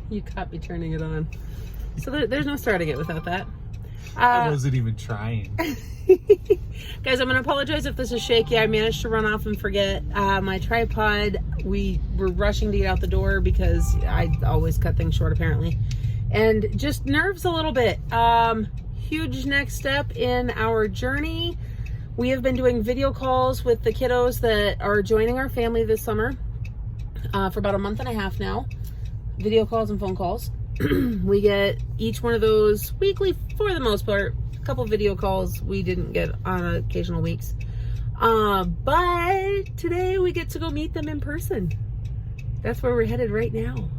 You caught me turning it on. So there's no starting it without that. I wasn't even trying. Guys, I'm going to apologize if this is shaky. I managed to run off and forget my tripod. We were rushing to get out the door because I always cut things short apparently. And just nerves a little bit. Huge next step in our journey. We have been doing video calls with the kiddos that are joining our family this summer for about a month and a half now. Video calls and phone calls. We get each one of those weekly for the most part. A couple video calls we didn't get on occasional weeks. But today we get to go meet them in person. That's where we're headed right now.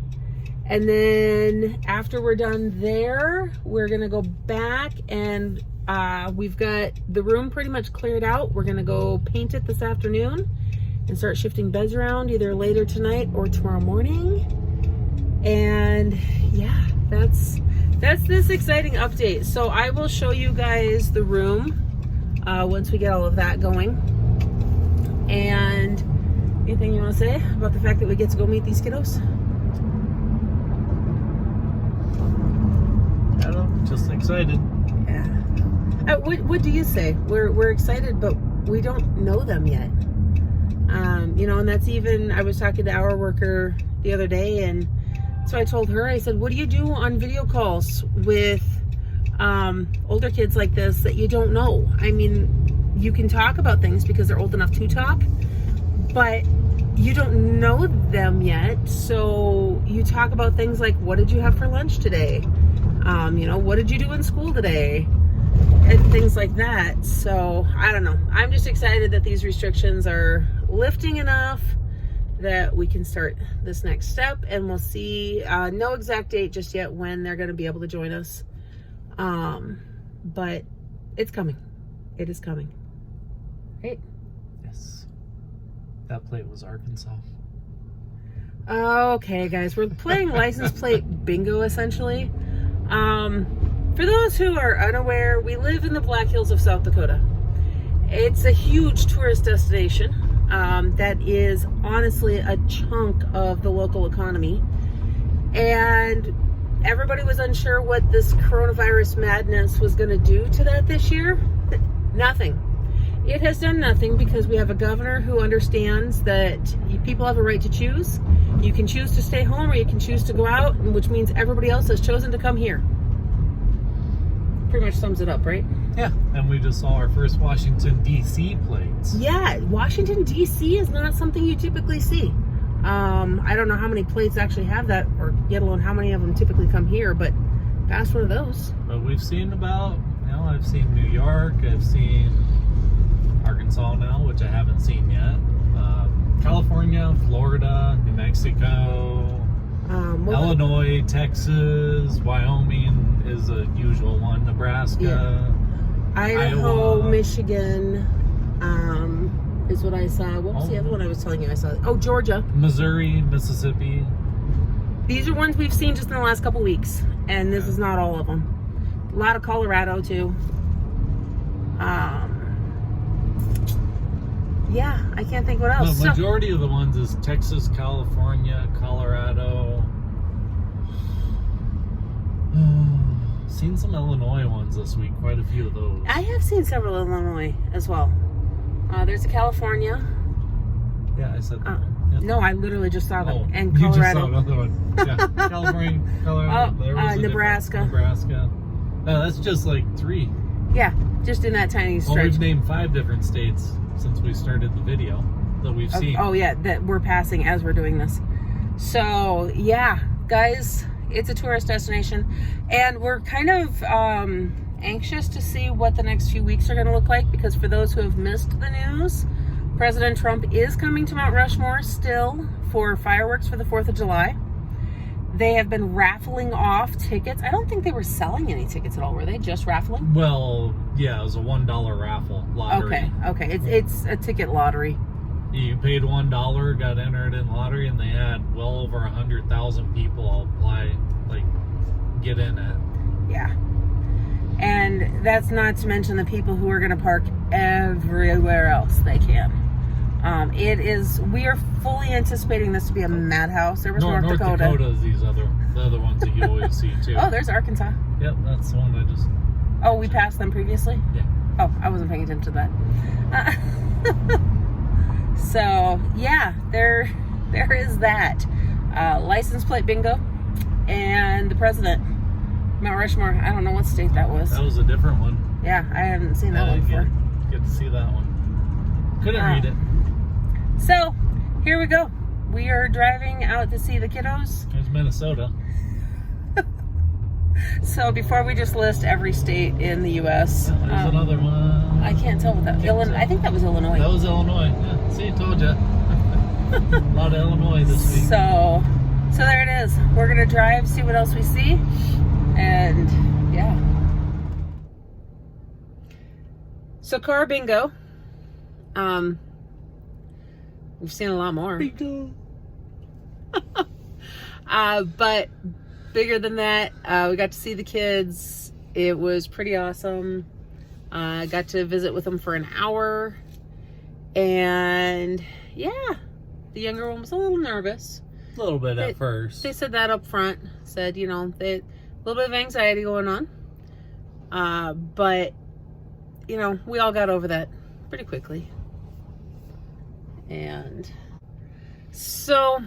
And then after we're done there, we're gonna go back and we've got the room pretty much cleared out. We're gonna go paint it this afternoon and start shifting beds around either later tonight or tomorrow morning. And yeah, that's this exciting update. So I will show you guys the room once we get all of that going. And anything you want to say about the fact that we get to go meet these kiddos? I don't know, just excited. Yeah. What do you say? We're excited, but we don't know them yet. You know, and that's even, I was talking to our worker the other day, and so I told her, I said, what do you do on video calls with older kids like this that you don't know? I mean, you can talk about things because they're old enough to talk, but you don't know them yet. So you talk about things like, what did you have for lunch today? You know, what did you do in school today? And things like that. So I don't know. I'm just excited that these restrictions are lifting enough that we can start this next step, and we'll see. No exact date just yet when they're going to be able to join us, but it's coming. It is coming, right? Yes, that plate was Arkansas. Okay, guys, we're playing license plate bingo essentially. For those who are unaware, we live in the Black Hills of South Dakota. It's a huge tourist destination. That is honestly a chunk of the local economy, and everybody was unsure what this coronavirus madness was going to do to that this year. Nothing. It has done nothing because we have a governor who understands that people have a right to choose. You can choose to stay home or you can choose to go out, which means everybody else has chosen to come here. Pretty much sums it up, right? Yeah, and we just saw our first Washington, D.C. plates. Yeah, Washington, D.C. is not something you typically see. I don't know how many plates actually have that, or yet alone how many of them typically come here, but that's one of those. But we've seen about, you know, I've seen New York, I've seen Arkansas now, which I haven't seen yet. California, Florida, New Mexico, Illinois, Texas, Wyoming is a usual one, Nebraska. Yeah. Idaho, Iowa. Michigan, is what I saw. What was the other one I was telling you I saw? Oh, Georgia. Missouri, Mississippi. These are ones we've seen just in the last couple weeks, and this is not all of them. A lot of Colorado, too. Yeah, I can't think what else. The majority of the ones is Texas, California, Colorado. Seen some Illinois ones this week, quite a few of those. I have seen several Illinois as well. There's a California. Yeah, I said that one. Yep. No, I literally just saw them. Oh, And you just Colorado. saw another one. Yeah, California, Colorado. There was a Nebraska. Nebraska. No, that's just like 3. Yeah, just in that tiny Well, stretch. we've named 5 different states since we started the video that we've seen. Oh yeah, that we're passing as we're doing this. So yeah, guys, it's a tourist destination, and we're kind of anxious to see what the next few weeks are going to look like, because for those who have missed the news, President Trump is coming to Mount Rushmore still for fireworks for the 4th of July. They have been raffling off tickets. I don't think they were selling any tickets at all. Were they just raffling? Well, yeah, it was a $1 raffle lottery. Okay. It's a ticket lottery. You paid $1, got entered in lottery, and they had well over 100,000 people apply, like, get in it. Yeah. And that's not to mention the people who are going to park everywhere else they can. We are fully anticipating this to be a madhouse. There was North Dakota. North Dakota is the other ones that you always see too. Oh, there's Arkansas. Yep, that's the one I just. Oh, we passed them previously? Yeah. Oh, I wasn't paying attention to that. So, yeah, there is that. License plate bingo and the president. Mount Rushmore. I don't know what state that was. That was a different one. Yeah, I haven't seen that one before. Get to see that one. Couldn't read it. So, here we go. We are driving out to see the kiddos. There's Minnesota. So, before we just list every state in the U.S. There's another one. I can't tell what that... I think that was Illinois. That was Illinois. Yeah, see, told you. A lot of Illinois this week. So there it is. We're going to drive, see what else we see. And, yeah. So, car bingo. We've seen a lot more. Bingo. But bigger than that, we got to see the kids. It was pretty awesome. I got to visit with them for an hour. And, yeah, the younger one was a little nervous. A little bit at first. They said that up front. Said, you know, a little bit of anxiety going on. But, you know, we all got over that pretty quickly. And so,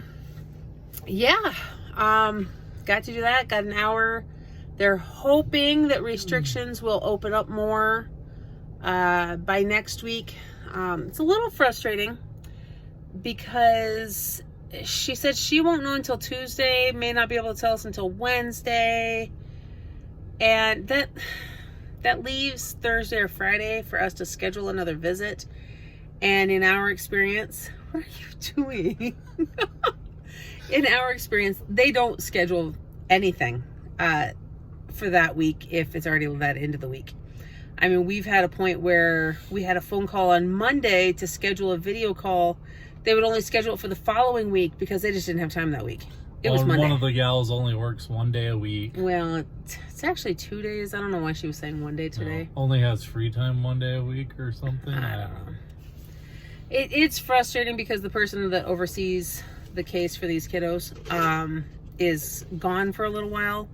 yeah, got to do that. Got an hour. They're hoping that restrictions will open up more by next week. It's a little frustrating because she said she won't know until Tuesday, may not be able to tell us until Wednesday. And that leaves Thursday or Friday for us to schedule another visit. And in our experience, what are you doing? In our experience, they don't schedule anything for that week if it's already that end of the week. I mean, we've had a point where we had a phone call on Monday to schedule a video call. They would only schedule it for the following week because they just didn't have time that week. It was Monday. One of the gals only works 1 day a week. Well, it's actually 2 days. I don't know why she was saying 1 day today. No, only has free time 1 day a week or something. I don't know. It's frustrating because the person that oversees the case for these kiddos is gone for a little while.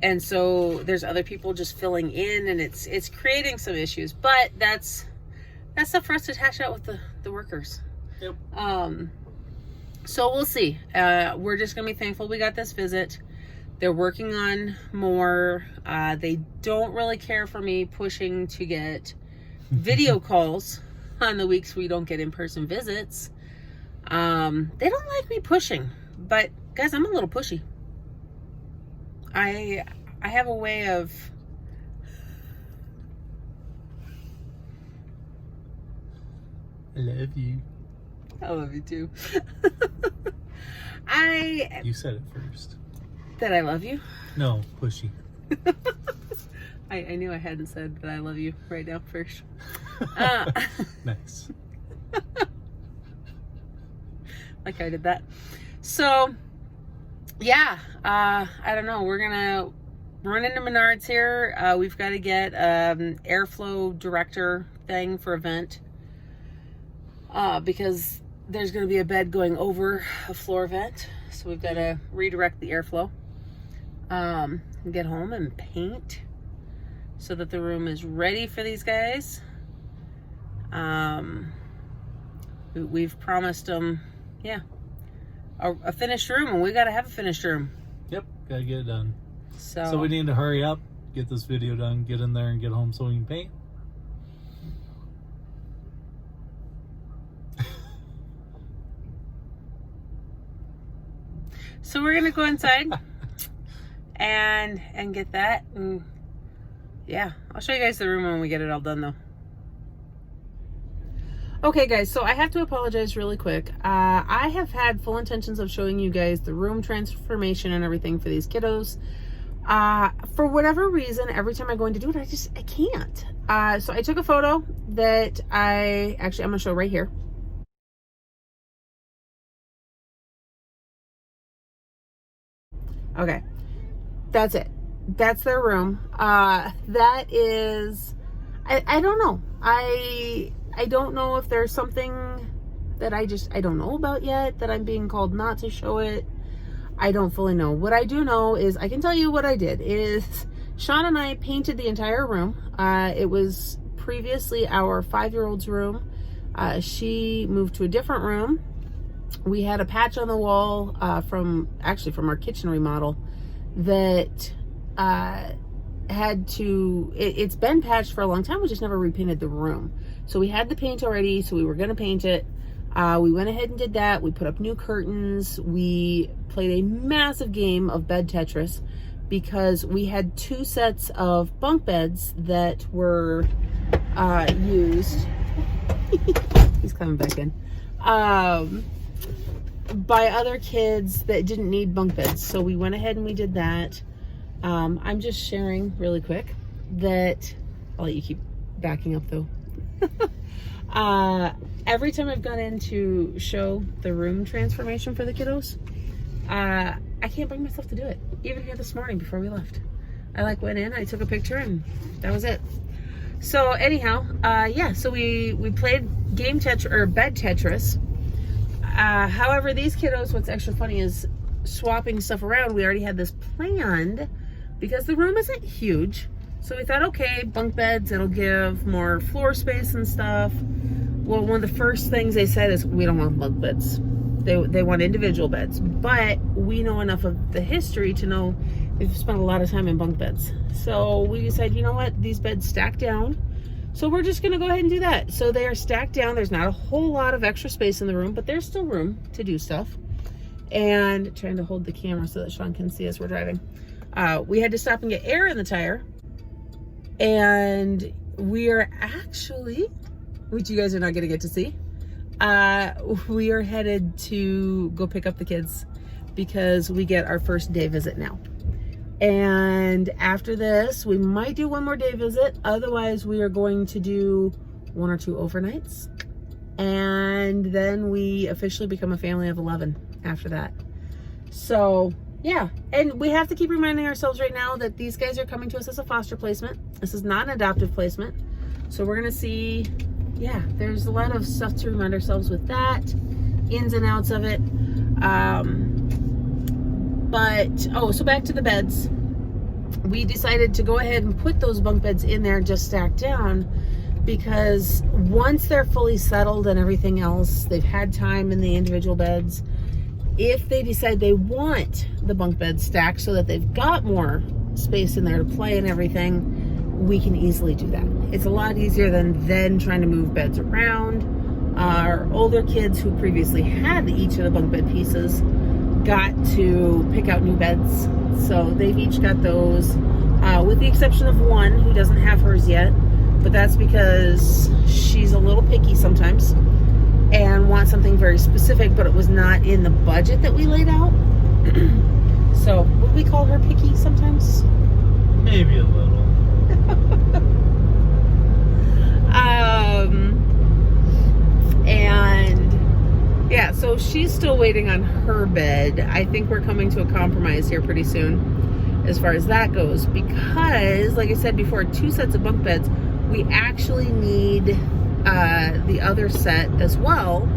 And so there's other people just filling in, and it's creating some issues. But that's stuff for us to hash out with the workers. Yep. So we'll see. We're just going to be thankful we got this visit. They're working on more. They don't really care for me pushing to get video calls on the weeks we don't get in-person visits. They don't like me pushing. But, guys, I'm a little pushy. I have a way of... I love you. I love you too. You said it first. That I love you? No, pushy. I knew I hadn't said that I love you right now first. Nice. Like I did that. So, yeah, I don't know. We're gonna run into Menards here. We've got to get airflow director thing for a vent. Because there's going to be a bed going over a floor vent. So we've got to redirect the airflow. Get home and paint so that the room is ready for these guys. We've promised them, a finished room, and we got to have a finished room. Yep, got to get it done. So we need to hurry up, get this video done, get in there and get home so we can paint. So we're gonna go inside and get that, and yeah, I'll show you guys the room when we get it all done though. Okay guys, so I have to apologize really quick. I have had full intentions of showing you guys the room transformation and everything for these kiddos. For whatever reason, every time I go in to do it, I can't. So I took a photo that I'm gonna show right here. Okay, that's it. That's their room. That is, I don't know. I don't know if there's something that I don't know about yet, that I'm being called not to show it. I don't fully know. What I do know is, I can tell you what I did is Sean and I painted the entire room. It was previously our 5-year-old's room. She moved to a different room. We had a patch on the wall from our kitchen remodel that it's been patched for a long time. We just never repainted the room. So we had the paint already, so we were going to paint it. We went ahead and did that. We put up new curtains. We played a massive game of bed Tetris because we had 2 sets of bunk beds that were used. He's coming back in. By other kids that didn't need bunk beds. So we went ahead and we did that. I'm just sharing really quick that I'll let you keep backing up though. Every time I've gone in to show the room transformation for the kiddos, I can't bring myself to do it. Even here this morning before we left, I went in, I took a picture, and that was it. So anyhow, yeah, so we played bed Tetris. However, these kiddos, what's extra funny is swapping stuff around. We already had this planned because the room isn't huge. So we thought, okay, bunk beds, it'll give more floor space and stuff. Well, one of the first things they said is, we don't want bunk beds. They want individual beds. But we know enough of the history to know they've spent a lot of time in bunk beds. So we decided, you know what, these beds stack down. So we're just gonna go ahead and do that. So they are stacked down. There's not a whole lot of extra space in the room, but there's still room to do stuff. And trying to hold the camera so that Sean can see as we're driving. We had to stop and get air in the tire. And we are actually, which you guys are not gonna get to see, we are headed to go pick up the kids because we get our first day visit now. And after this, we might do one more day visit. Otherwise, we are going to do 1 or 2 overnights. And then we officially become a family of 11 after that. So, yeah. And we have to keep reminding ourselves right now that these guys are coming to us as a foster placement. This is not an adoptive placement. So we're going to see, yeah, there's a lot of stuff to remind ourselves with that. Ins and outs of it. So back to the beds. We decided to go ahead and put those bunk beds in there just stacked down because once they're fully settled and everything else, they've had time in the individual beds. If they decide they want the bunk bed stacked so that they've got more space in there to play and everything, we can easily do that. It's a lot easier than then trying to move beds around. Our older kids who previously had each of the bunk bed pieces got to pick out new beds. So they've each got those, with the exception of one who doesn't have hers yet. But that's because she's a little picky sometimes and wants something very specific, but it was not in the budget that we laid out. So would we call her picky sometimes? Maybe a little. And yeah, so she's still waiting on her bed. I think we're coming to a compromise here pretty soon as far as that goes, because like I said before, 2 sets of bunk beds. We actually need the other set as well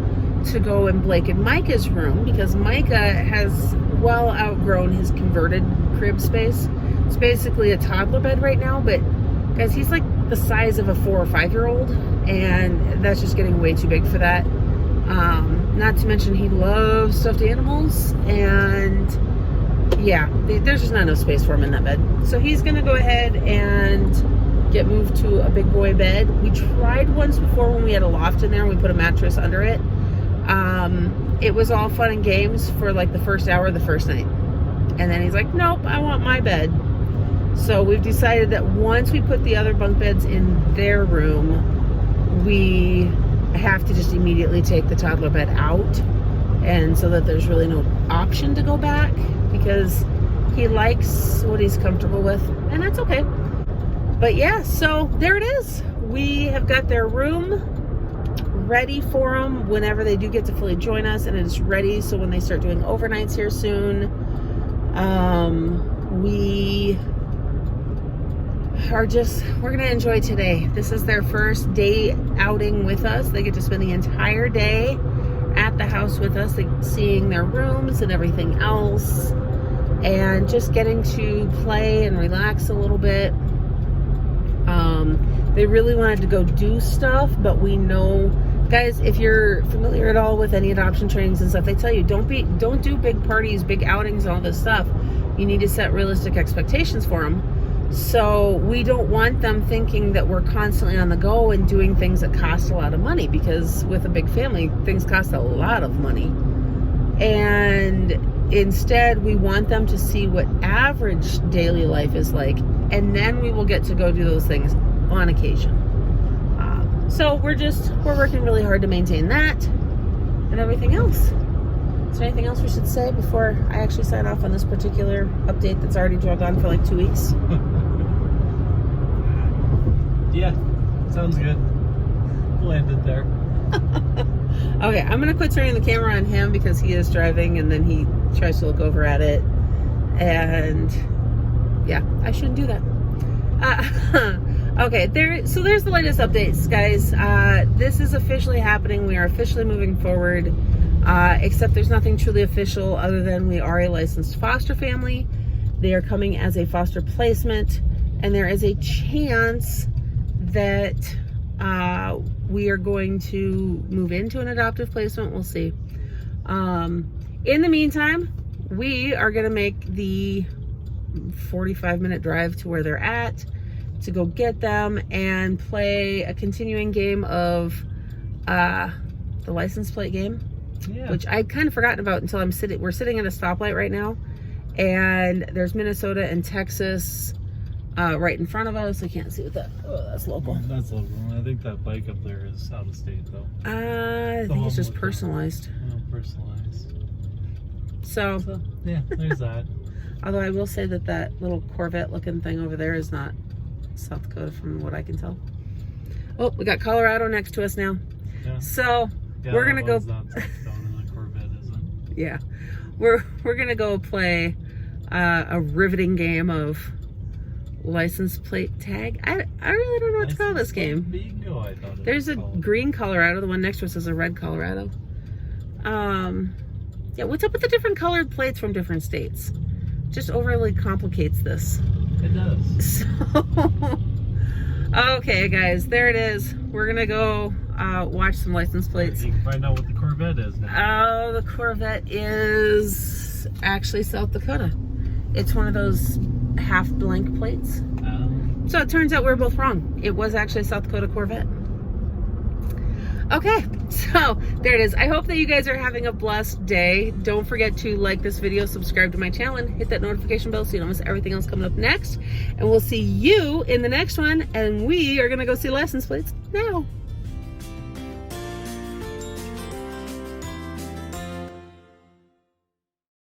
to go in Blake and Micah's room, because Micah has well outgrown his converted crib space. It's basically a toddler bed right now, but guys, he's like the size of a 4 or 5-year-old, and that's just getting way too big for that. Not to mention he loves stuffed animals, and yeah, there's just not enough space for him in that bed. So he's gonna go ahead and get moved to a big boy bed. We tried once before when we had a loft in there and we put a mattress under it. It was all fun and games for like the first hour of the first night. And then he's like, nope, I want my bed. So we've decided that once we put the other bunk beds in their room, we have to just immediately take the toddler bed out. And so that there's really no option to go back, because he likes what he's comfortable with, and that's okay. But yeah, so there it is. We have got their room ready for them whenever they do get to fully join us, and it's ready so when they start doing overnights here soon, we're gonna enjoy today. This is their first day outing with us. They get to spend the entire day the house with us, like seeing their rooms and everything else, and just getting to play and relax a little bit. They really wanted to go do stuff, but we know, guys, if you're familiar at all with any adoption trainings and stuff, they tell you don't do big parties, big outings, all this stuff. You need to set realistic expectations for them. So we don't want them thinking that we're constantly on the go and doing things that cost a lot of money, because with a big family, things cost a lot of money. And instead, we want them to see what average daily life is like, and then we will get to go do those things on occasion. So we're working really hard to maintain that and everything else. Is there anything else we should say before I actually sign off on this particular update that's already dragged on for like 2 weeks? Yeah, sounds good. We'll end it there. Okay, I'm gonna quit turning the camera on him because he is driving and then he tries to look over at it, and yeah, I shouldn't do that. Okay, so there's the latest updates, guys. This is officially happening. We are officially moving forward, except there's nothing truly official other than we are a licensed foster family. They are coming as a foster placement, and there is a chance that we are going to move into an adoptive placement. We'll see. In the meantime, we are going to make the 45-minute drive to where they're at to go get them and play a continuing game of the license plate game, which I'd kind of forgotten about until we're sitting at a stoplight right now, and there's Minnesota and Texas right in front of us. I can't see what that. Oh, that's local. That's local. I think that bike up there is out of state, though. I think it's just personalized. Oh, personalized. So yeah, there's that. Although I will say that little Corvette looking thing over there is not South Dakota from what I can tell. Oh, we got Colorado next to us now. Yeah. So we're gonna go. Not South Dakota, the Corvette isn't. Yeah, we're gonna go play a riveting game of license plate tag. I really don't know what to call this game. Bingo, I thought There's a green Colorado. The one next to us is a red Colorado. Yeah, what's up with the different colored plates from different states? Just overly complicates this. It does. So, okay, guys, there it is. We're gonna go watch some license plates. You can find out what the Corvette is now. Oh, the Corvette is actually South Dakota. It's one of those half blank plates. So it turns out we were both wrong. It was actually a South Dakota Corvette. Okay, so there it is. I hope that you guys are having a blessed day. Don't forget to like this video, subscribe to my channel, and hit that notification bell so you don't miss everything else coming up next. And we'll see you in the next one. And we are going to go see license plates now.